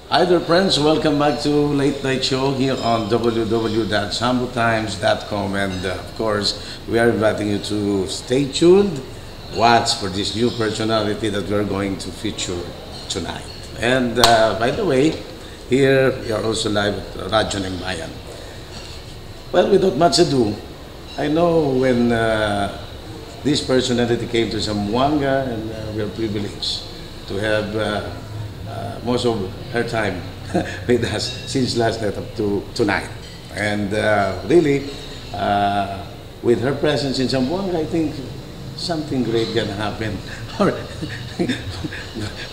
Hi there, friends. Welcome back to Late Night Show here on www.zambotimes.com. And of course, we are inviting you to stay tuned, watch for this new personality that we're going to feature tonight. And by the way, here we are also live at Radyo ng Bayan. Well, without much ado, I know when this personality came to Zamboanga, and we are privileged to have most of her time with us since last night up to tonight. And really, with her presence in Zamboanga, I think something great can happen, or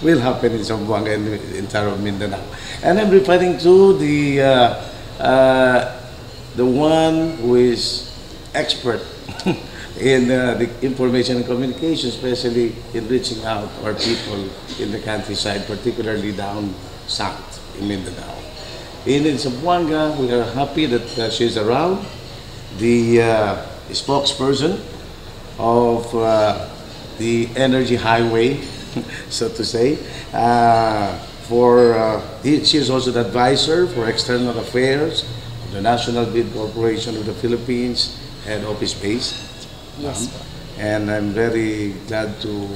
will happen in Zamboanga and in entire Mindanao. And I'm referring to the one who is expert in the information and communication, especially in reaching out our people in the countryside, particularly down south in Mindanao. In Zamboanga, we are happy that she's around, the spokesperson of the Energy Highway, so to say. She is also the advisor for external affairs of the National Grid Corporation of the Philippines, head office based. Yes. And I'm very glad to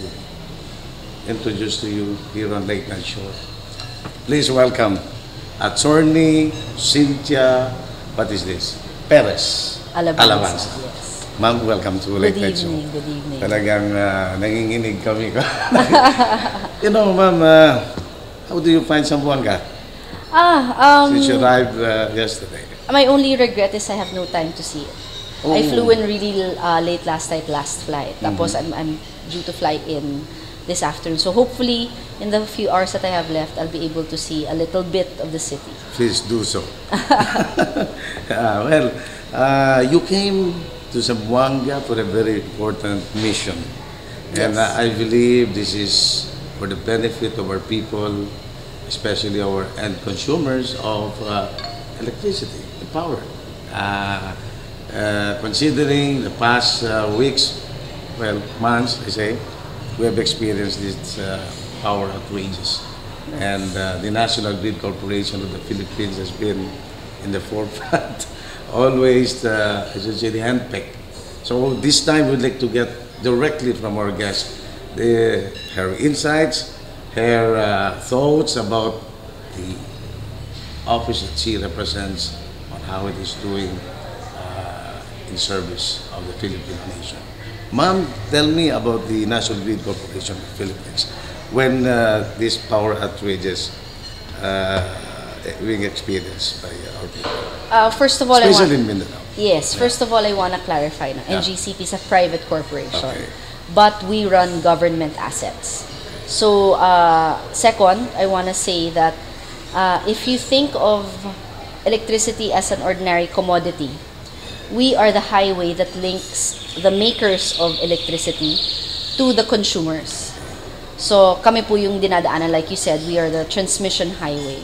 introduce to you here on Late Night Show. Please welcome Attorney Cynthia, what is this? Perez-Alabanza. Yes. Ma'am, welcome to Late Night Show. Good evening. Talagang nanginginig kami. You know, ma'am, how do you find Zamboanga? Since you arrived yesterday. My only regret is I have no time to see it. Oh. I flew in really late last night, last flight. Tapos I'm due to fly in this afternoon. So hopefully, in the few hours that I have left, I'll be able to see a little bit of the city. Please do so. You came to Zamboanga for a very important mission. And Yes. I believe this is for the benefit of our people, especially our end consumers of electricity, the power. Considering the past weeks, well, months, I say, we have experienced these power outrages. And the National Grid Corporation of the Philippines has been in the forefront, always, I should say, the handpicked. So this time we'd like to get directly from our guest her insights, her thoughts about the office that she represents, on how it is doing in service of the Philippine nation. Ma'am, tell me about the National Grid Corporation of the Philippines. When these power outrages being experienced by our people, First of all, especially in Mindanao. Yes, first of all, I want to clarify na Yeah. NGCP is a private corporation, Okay. but we run government assets. So, second, I want to say that if you think of electricity as an ordinary commodity, we are the highway that links the makers of electricity to the consumers. So, kami po yung dinadaanan, like you said, we are the transmission highway.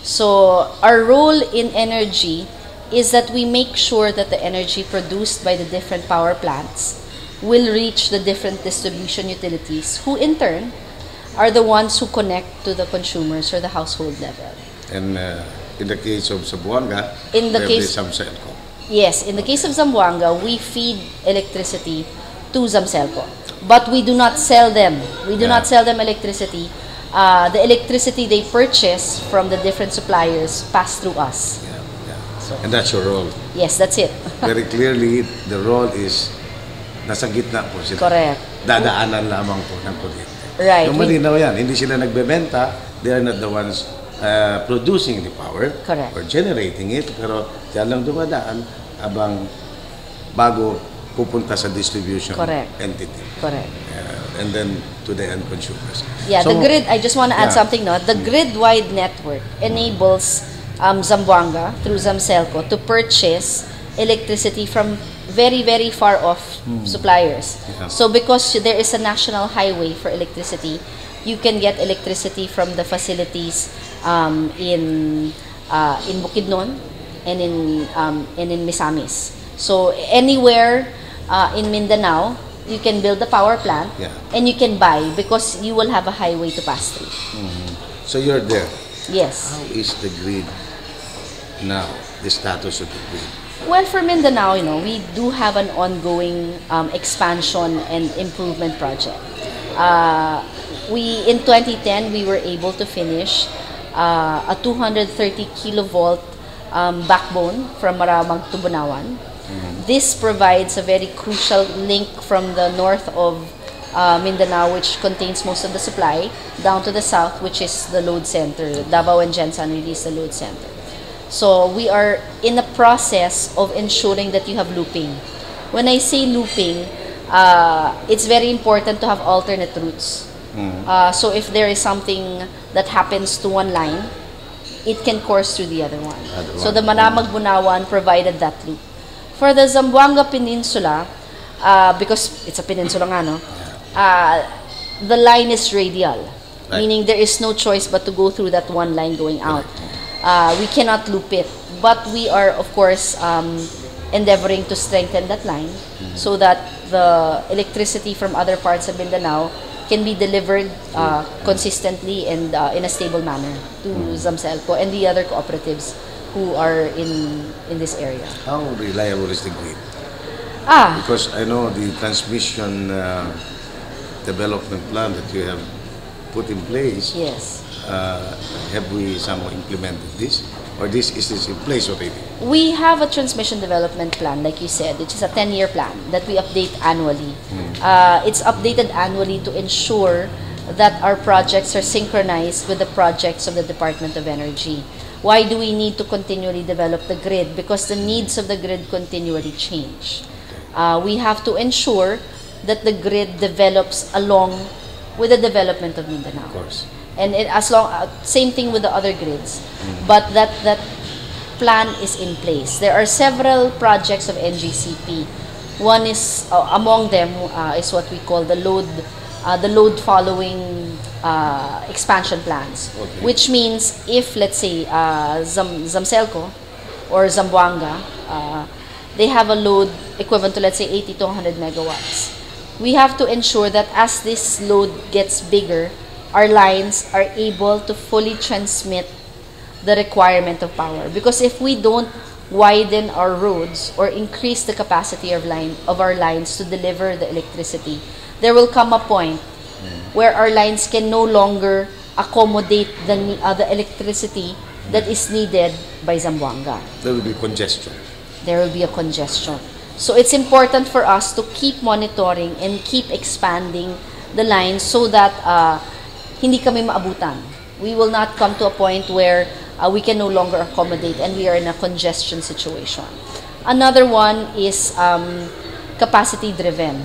So, our role in energy is that we make sure that the energy produced by the different power plants will reach the different distribution utilities, who in turn are the ones who connect to the consumers or the household level. And in the case of Zamboanga, In the we have case- the Zamselco. Yes, in the case of Zamboanga, we feed electricity to Zamselco. But we do not sell them. We do not sell them electricity. The electricity they purchase from the different suppliers pass through us. So, And that's your role. yes, that's it. Very clearly, the role is nasa gitna po sila. Correct. Dadaanan lamang po ng kuryente. Right. Yung malinaw yan, hindi sila nagbebenta, they are not the ones producing the power Correct. or generating it, pero yan lang dumadaan abang bago pupunta sa distribution Correct. entity. Correct. And then to the end consumers. Yeah, So, the grid, I just want to add yeah. something, no? The grid-wide network enables Zamboanga through Zamselco to purchase electricity from very, very far off suppliers. Yeah. So because there is a national highway for electricity, you can get electricity from the facilities in Bukidnon and in Misamis. So anywhere in Mindanao, you can build the power plant, Yeah. and you can buy because you will have a highway to pass through. So you're there. Yes. How is the grid now, the status of the grid? Well, for Mindanao, we do have an ongoing expansion and improvement project. In 2010, we were able to finish a 230 kilovolt backbone from Maramag to Bunawan. This provides a very crucial link from the north of Mindanao, which contains most of the supply, down to the south, which is the load center. Davao and Jensan release the load center. So we are in the process of ensuring that you have looping. When I say looping, it's very important to have alternate routes. So if there is something that happens to one line, it can course through the other one. So the Maramag-Bunawan provided that loop. For the Zamboanga Peninsula, because it's a peninsula nga, no? The line is radial, meaning there is no choice but to go through that one line going out. We cannot loop it, but we are, of course, endeavoring to strengthen that line so that the electricity from other parts of Mindanao can be delivered consistently and in a stable manner to Zamselco and the other cooperatives who are in this area. How reliable is the grid? Because I know the transmission development plan that you have put in place. Yes. Have we somehow implemented this? Or is this in place already? We have a transmission development plan, like you said, which is a 10-year plan that we update annually. It's updated annually to ensure that our projects are synchronized with the projects of the Department of Energy. Why do we need to continually develop the grid? Because the needs of the grid continually change. We have to ensure that the grid develops along with the development of Mindanao. Of course. And same thing with the other grids, but that plan is in place. There are several projects of NGCP. One is among them is what we call the load following expansion plans, which means if, let's say, Zamselco or Zamboanga, they have a load equivalent to, let's say, 80 to 100 megawatts. We have to ensure that as this load gets bigger, our lines are able to fully transmit the requirement of power. Because if we don't widen our roads or increase the capacity of our lines to deliver the electricity, there will come a point where our lines can no longer accommodate the electricity that is needed by Zamboanga. There will be congestion. There will be a congestion. So it's important for us to keep monitoring and keep expanding the lines so that hindi kami maabutan. We will not come to a point where we can no longer accommodate and we are in a congestion situation. Another one is capacity driven,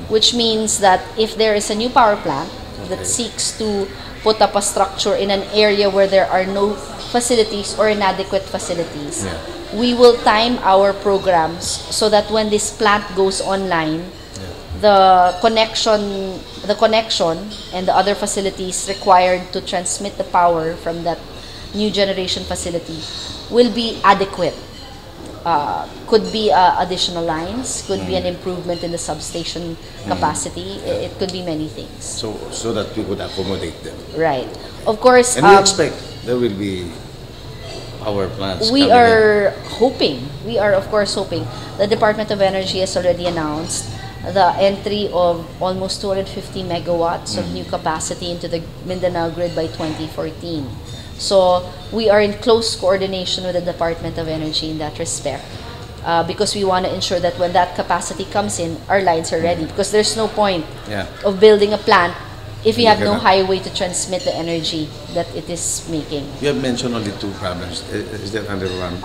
which means that if there is a new power plant that seeks to put up a structure in an area where there are no facilities or inadequate facilities, we will time our programs so that when this plant goes online, the connection and the other facilities required to transmit the power from that new generation facility will be adequate. Could be additional lines, could be an improvement in the substation capacity. It could be many things. So that we could accommodate them. Right. Of course. And we expect there will be power plants. We are hoping. We are, of course, hoping. The Department of Energy has already announced the entry of almost 250 megawatts of new capacity into the Mindanao grid by 2014. So we are in close coordination with the Department of Energy in that respect, because we want to ensure that when that capacity comes in, our lines are ready. Because there's no point of building a plant if you have no highway to transmit the energy that it is making. You have mentioned only two problems. Is that under one?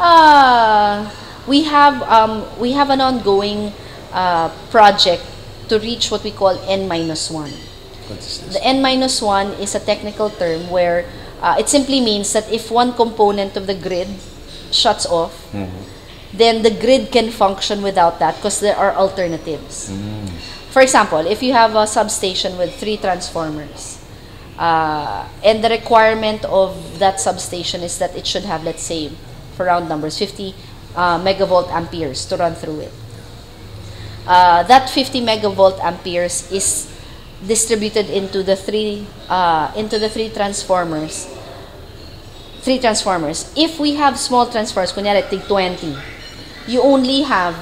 We have an ongoing project to reach what we call N-1. What is this? The N-1 is a technical term where it simply means that if one component of the grid shuts off, then the grid can function without that because there are alternatives. For example, if you have a substation with 3 transformers, and the requirement of that substation is that it should have, let's say, for round numbers, 50 megavolt amperes to run through it. That 50 megavolt amperes is distributed into the three transformers 3 transformers. If we have small transformers, kunyari, tig 20, you only have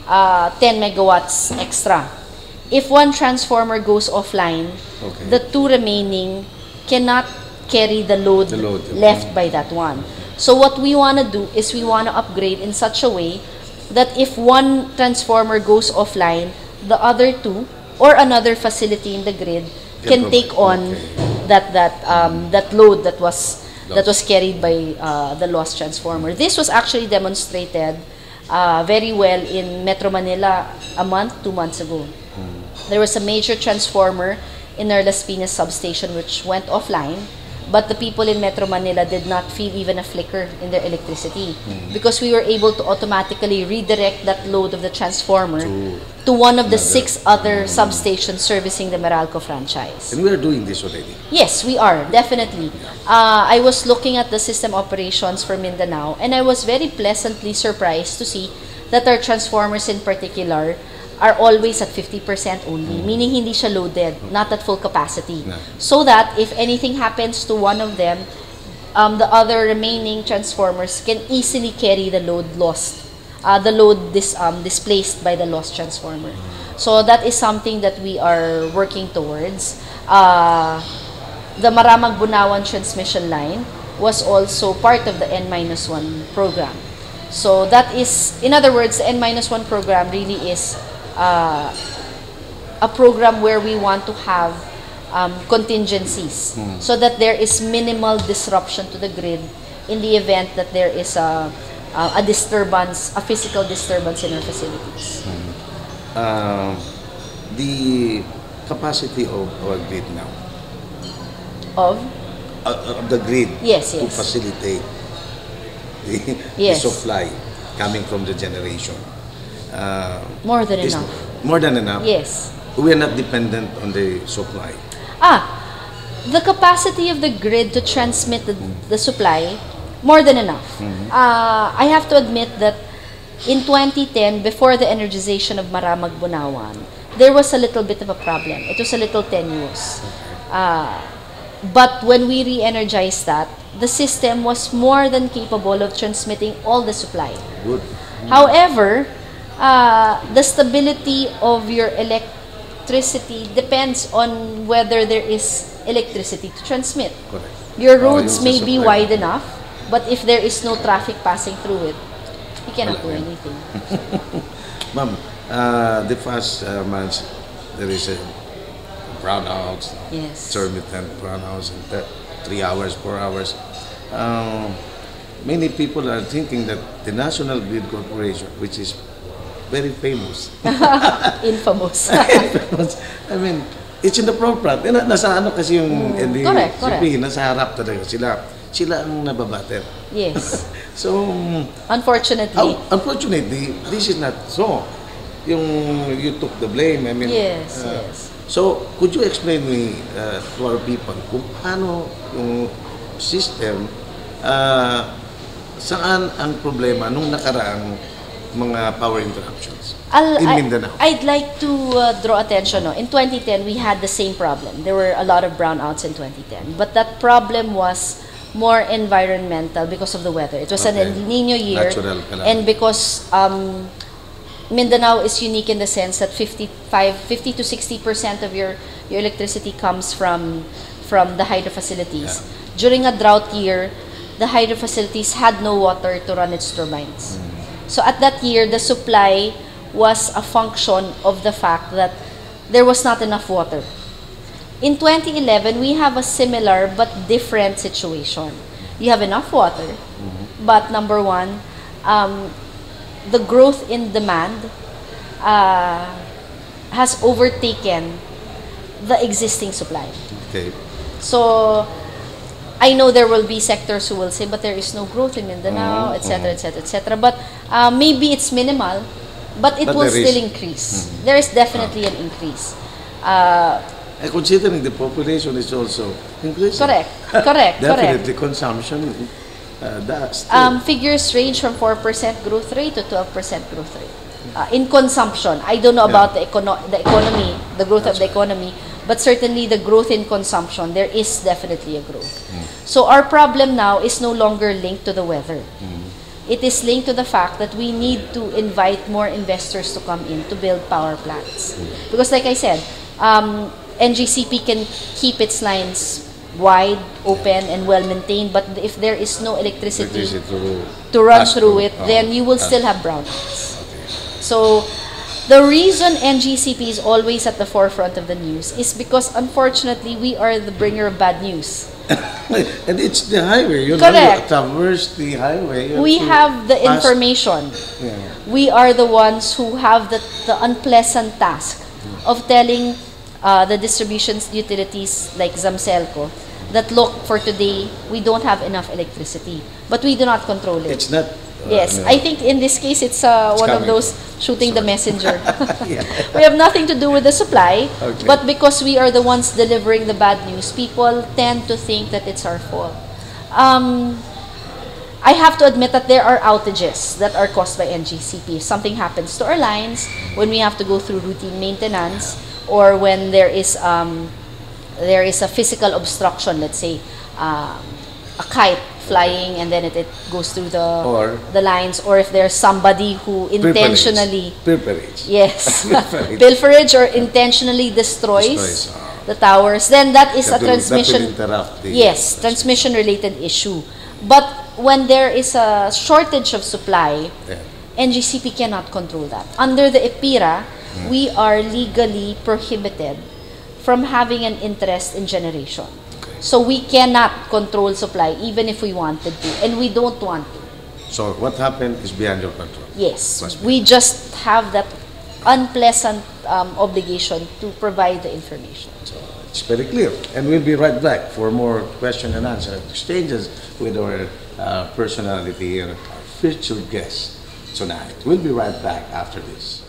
10 megawatts extra. If one transformer goes offline, the 2 remaining cannot carry the load left by that one. So what we want to do is we want to upgrade in such a way that if one transformer goes offline, the other 2 or another facility in the grid can take on that load that was carried by the lost transformer. This was actually demonstrated very well in Metro Manila a month, 2 months ago. There was a major transformer in our Las Piñas substation which went offline, but the people in Metro Manila did not feel even a flicker in their electricity because we were able to automatically redirect that load of the transformer to one of the 6 other substations servicing the Meralco franchise. And we are doing this already. Yes, we are, definitely. I was looking at the system operations for Mindanao, and I was very pleasantly surprised to see that our transformers in particular are always at 50% only, meaning hindi siya loaded, not at full capacity. So that if anything happens to one of them, the other remaining transformers can easily carry the load lost, displaced by the lost transformer. So that is something that we are working towards. The Maramag-Bunawan transmission line was also part of the N-1 program. So that is, in other words, the N-1 program really is a program where we want to have contingencies so that there is minimal disruption to the grid in the event that there is a disturbance, a physical disturbance in our facilities. The capacity of our grid now. Of the grid to facilitate the supply coming from the generation. More than enough. More than enough? Yes. We are not dependent on the supply. The capacity of the grid to transmit the supply, more than enough. I have to admit that in 2010, before the energization of Maramag-Bunawan, there was a little bit of a problem. It was a little tenuous. But when we re-energized that, the system was more than capable of transmitting all the supply. Good. However, the stability of your electricity depends on whether there is electricity to transmit. Correct. Your roads may be wide enough, but if there is no traffic passing through it, you cannot do anything. Ma'am, the past months, there is a brownouts, intermittent brownouts, 3 hours, 4 hours. Many people are thinking that the National Grid Corporation, which is very famous. Infamous. Infamous. I mean, it's in the forefront. Nasa ano kasi yung correct. nasa harap talaga sila ang nababater. Yes. So, unfortunately, this is not so. You took the blame. I mean, yes. So, could you explain me to our people kung paano yung system, saan ang problema nung nakaraang mga power interruptions in Mindanao? I'd like to draw attention. In 2010, we had the same problem. There were a lot of brownouts in 2010. But that problem was more environmental because of the weather. It was an El Nino year. Natural calamity. And because Mindanao is unique in the sense that 50 to 60% of your electricity comes from the hydro facilities. During a drought year, the hydro facilities had no water to run its turbines. So at that year, the supply was a function of the fact that there was not enough water. In 2011, we have a similar but different situation. You have enough water, but number one, the growth in demand has overtaken the existing supply. Okay. So I know there will be sectors who will say, but there is no growth in Mindanao, etc., etc., etc. But maybe it's minimal, but it will still increase. There is definitely an increase. Considering the population is also increasing. Correct. Definitely consumption. Figures range from 4% growth rate to 12% growth rate in consumption. I don't know about the economy, the growth of the economy, But certainly the growth in consumption, there is definitely a growth. So our problem now is no longer linked to the weather. It is linked to the fact that we need to invite more investors to come in to build power plants. Because like I said, NGCP can keep its lines wide, open, and well-maintained, but if there is no electricity to run through it, then you will still have brownouts. So the reason NGCP is always at the forefront of the news is because, unfortunately, we are the bringer of bad news. And it's the highway. You Correct. know, you traverse the highway. We have the information. Yeah. We are the ones who have the unpleasant task of telling the distribution utilities like Zamselco that, look, for today, we don't have enough electricity. But we do not control it. It's not... Yes, no. I think in this case, it's one coming. of those shooting the messenger. Yeah. We have nothing to do with the supply, Okay. but because we are the ones delivering the bad news, people tend to think that it's our fault. I have to admit that there are outages that are caused by NGCP. If something happens to our lines, when we have to go through routine maintenance, or when there is a physical obstruction, let's say a kite flying and then it goes through the lines, or if there's somebody who intentionally pilferage or intentionally destroys the towers, then that is a transmission transmission related issue. But when there is a shortage of supply, NGCP cannot control that. Under the EPIRA, we are legally prohibited from having an interest in generation. So we cannot control supply even if we wanted to, and we don't want to. So what happened is beyond your control. Yes, we just have that unpleasant obligation to provide the information. So it's very clear. And we'll be right back for more question and answer exchanges with our personality and our featured guest tonight. We'll be right back after this.